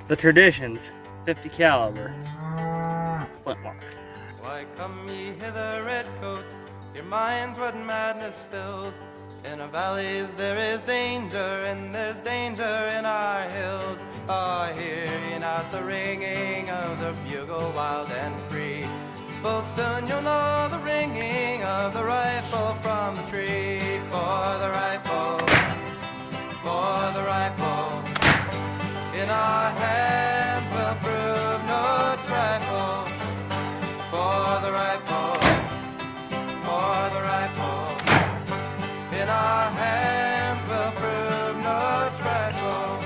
The Traditions 50 caliber flintlock. Why come ye hither, redcoats? Your minds what madness fills. In our valleys there is danger, and there's danger in our hills. Ah, hear ye not the ringing of the bugle wild and free? Full soon you'll know the ringing of the rifle from the tree. For the rifle in our hands will prove no trifle. For the rifle in our hands will prove no trifle.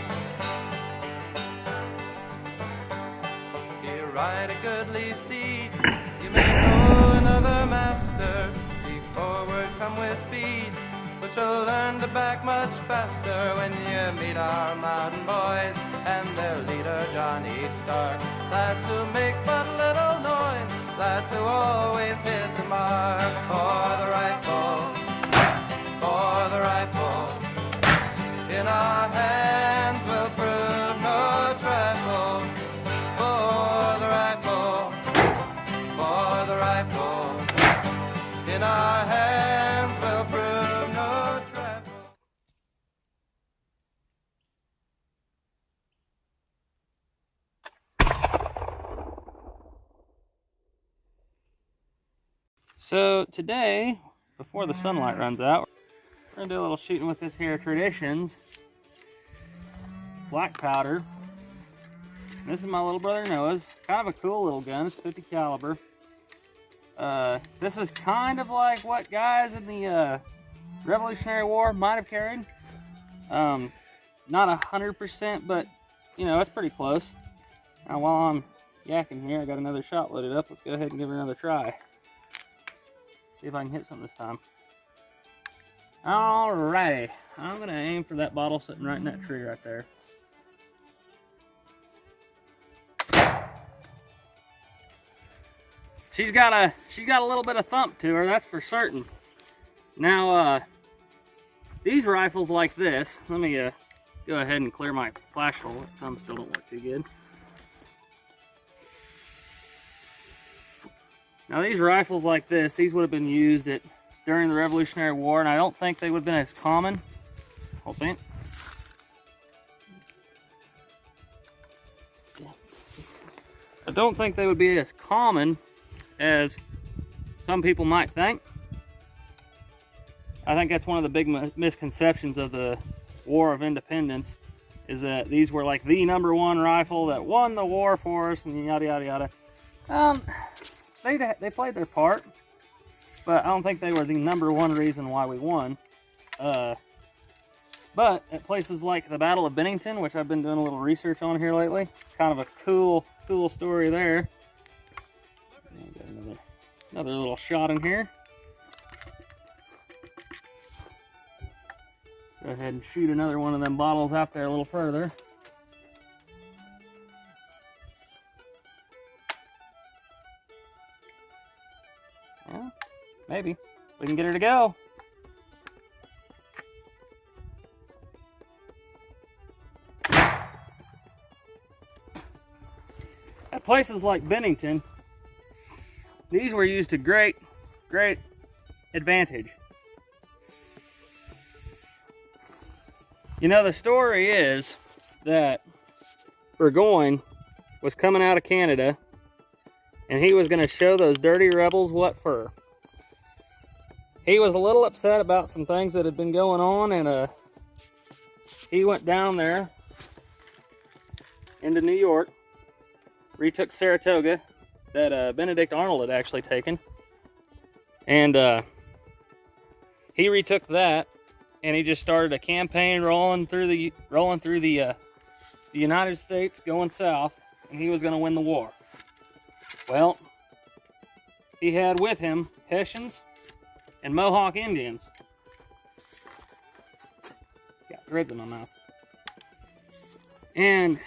You ride a goodly steed, you may know another master. Be forward, come with speed, but you'll learn to back much faster when you meet our mountain boys and their leader Johnny Stark. Lads who make but little noise, lads who always hit the mark. For the rifle in our hands will prove no trifle. For the rifle in our hands will prove no trifle. So today, before the sunlight runs out, we're gonna do a little shooting with this here Traditions black powder. This is my little brother Noah's. Kind of a cool little gun. It's 50 caliber. This is kind of like what guys in the Revolutionary War might have carried. Not 100%, but you know, it's pretty close. Now while I'm yakking here, I got another shot loaded up. Let's go ahead and give it another try. See if I can hit something this time. Alrighty, I'm gonna aim for that bottle sitting right in that tree right there. She's got a little bit of thump to her, that's for certain. Now, these rifles like this, let me go ahead and clear my flash hole. Some still don't work too good. Now these rifles like this, these would have been used during the Revolutionary War, and I don't think they would have been as common. Hold on. I don't think they would be as common as some people might think. I think that's one of the big misconceptions of the War of Independence, is that these were like the #1 rifle that won the war for us, and yada yada yada. They played their part, but I don't think they were the #1 reason why we won. But at places like the Battle of Bennington, which I've been doing a little research on here lately, kind of a cool story there. Got another little shot in here. Go ahead and shoot another one of them bottles out there a little further. Yeah, maybe we can get her to go. At places like Bennington, these were used to great advantage. You know, the story is that Burgoyne was coming out of Canada, and he was going to show those dirty rebels what for. He was a little upset about some things that had been going on, and he went down there into New York, retook Saratoga, that Benedict Arnold had actually taken, and he retook that, and he just started a campaign rolling through the United States, going south, and he was going to win the war. Well, he had with him Hessians and Mohawk Indians. Got threads in my mouth. And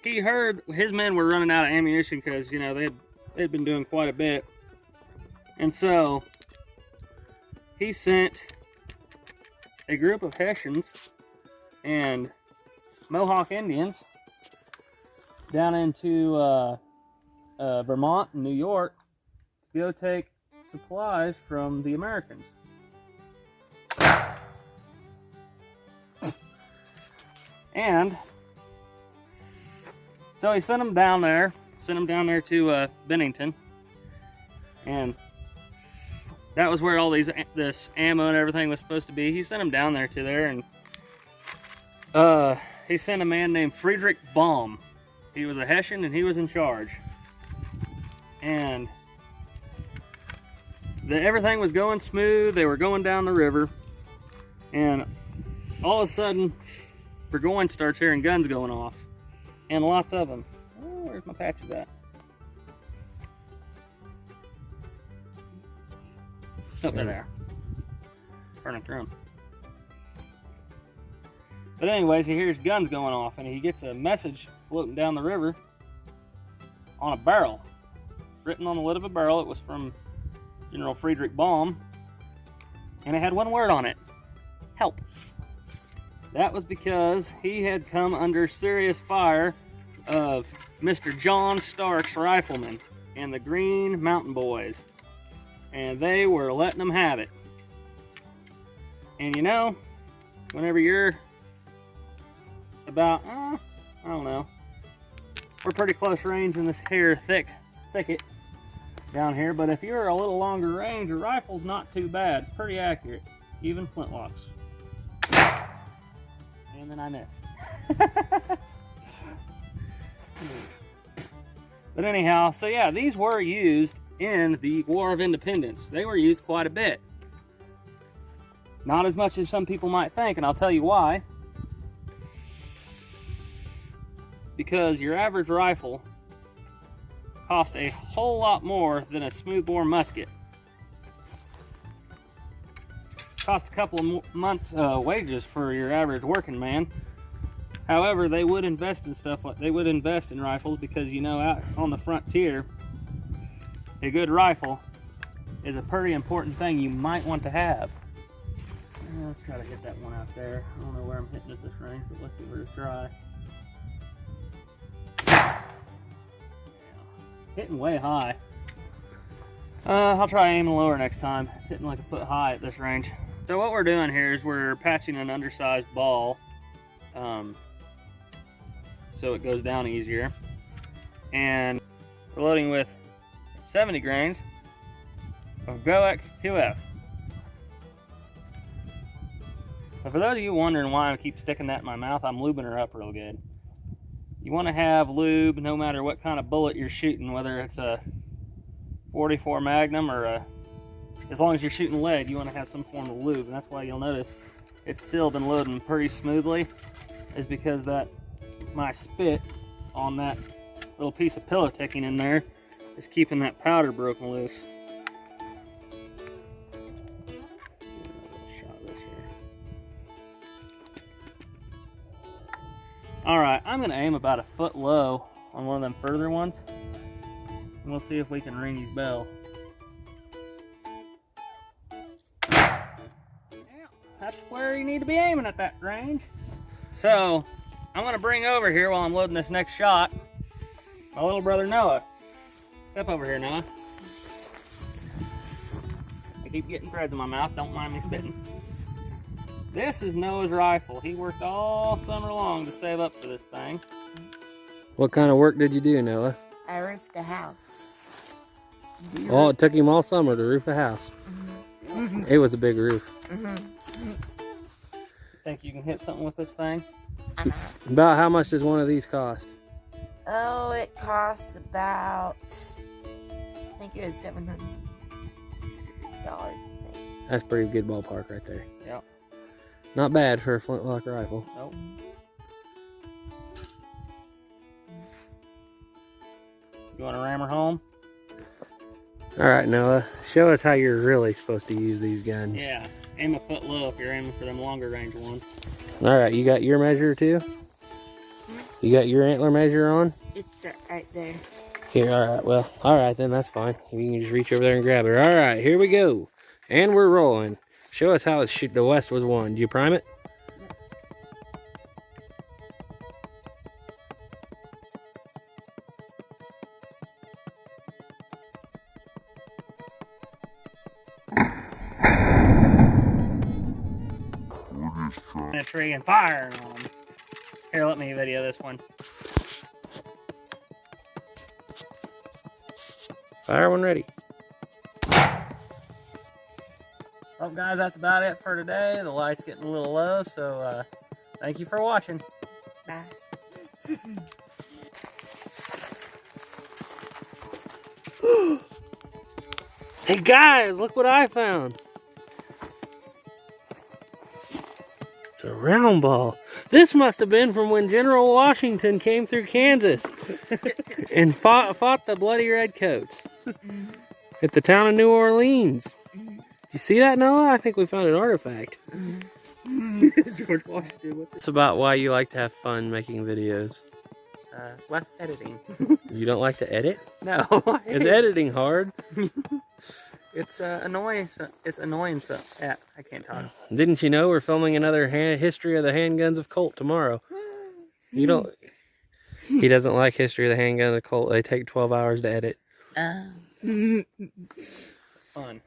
he heard his men were running out of ammunition because, you know, they'd been doing quite a bit. And so he sent a group of Hessians and Mohawk Indians down into Vermont and New York to go take supplies from the Americans. And so he sent them down there to Bennington, and that was where all this ammo and everything was supposed to be. He sent them down there to there, and he sent a man named Friedrich Baum. He was a Hessian, and he was in charge. And everything was going smooth. They were going down the river, and all of a sudden, Burgoyne starts hearing guns going off, and lots of them. Oh, where's my patches at? Oh, they're there. Burning through them. But anyways, he hears guns going off, and he gets a message floating down the river on a barrel. Written on the lid of a barrel. It was from General Friedrich Baum, and it had one word on it: help. That was because he had come under serious fire of Mr. John Stark's riflemen and the Green Mountain Boys, and they were letting them have it. And you know, whenever you're about, I don't know, we're pretty close range in this here thicket down here, but if you're a little longer range, a rifle's not too bad. It's pretty accurate, even flintlocks. And then I miss. But anyhow, so yeah, these were used in the War of Independence. They were used quite a bit. Not as much as some people might think, and I'll tell you why. Because your average rifle cost a whole lot more than a smoothbore musket. Cost a couple of months' wages for your average working man. However, they would invest in stuff like they would invest in rifles because, you know, out on the frontier, a good rifle is a pretty important thing you might want to have. Let's try to hit that one out there. I don't know where I'm hitting at this range, but let's give it a try. Yeah. Hitting way high. I'll try aiming lower next time. It's hitting like a foot high at this range. So what we're doing here is we're patching an undersized ball so it goes down easier. And we're loading with 70 grains of Goek 2F. But for those of you wondering why I keep sticking that in my mouth, I'm lubing her up real good. You want to have lube no matter what kind of bullet you're shooting, whether it's a 44 Magnum or as long as you're shooting lead, you want to have some form of lube. And that's why you'll notice it's still been loading pretty smoothly, is because that my spit on that little piece of pillow ticking in there is keeping that powder broken loose. Alright, I'm going to aim about a foot low on one of them further ones, and we'll see if we can ring his bell. Yeah, that's where you need to be aiming at that range. So, I'm going to bring over here while I'm loading this next shot my little brother Noah. Step over here, Noah. I keep getting threads in my mouth, don't mind me spitting. This is Noah's rifle. He worked all summer long to save up for this thing. What kind of work did you do, Noah? I roofed a house. Oh, it took him all summer to roof a house. Mm-hmm. It was a big roof. Mm-hmm. Think you can hit something with this thing? About how much does one of these cost? Oh, it costs about, I think it was $700, I think. That's pretty good ballpark right there. Yep. Not bad for a flintlock rifle. Nope. You want to ram her home? All right, Noah, show us how you're really supposed to use these guns. Yeah, aim a foot low if you're aiming for them longer range ones. All right, you got your measure too? You got your antler measure on? It's right there. Here, all right, well, all right, then that's fine. You can just reach over there and grab it. All right, here we go. And we're rolling. Show us how the West was won. Did you prime it? in a tree and firing on them. Here, let me video this one. Fire when ready. Well, guys, that's about it for today. The light's getting a little low, so thank you for watching. Bye. Hey guys, look what I found. It's a round ball. This must have been from when General Washington came through Kansas and fought the bloody redcoats at the town of New Orleans. Did you see that, Noah? I think we found an artifact. George Washington. It's about why you like to have fun making videos. Less editing. You don't like to edit? No. Is editing hard? It's annoying. It's annoying. So yeah, I can't talk. Didn't you know we're filming another history of the handguns of Colt tomorrow? You don't. He doesn't like history of the handgun of Colt. They take 12 hours to edit. Fun.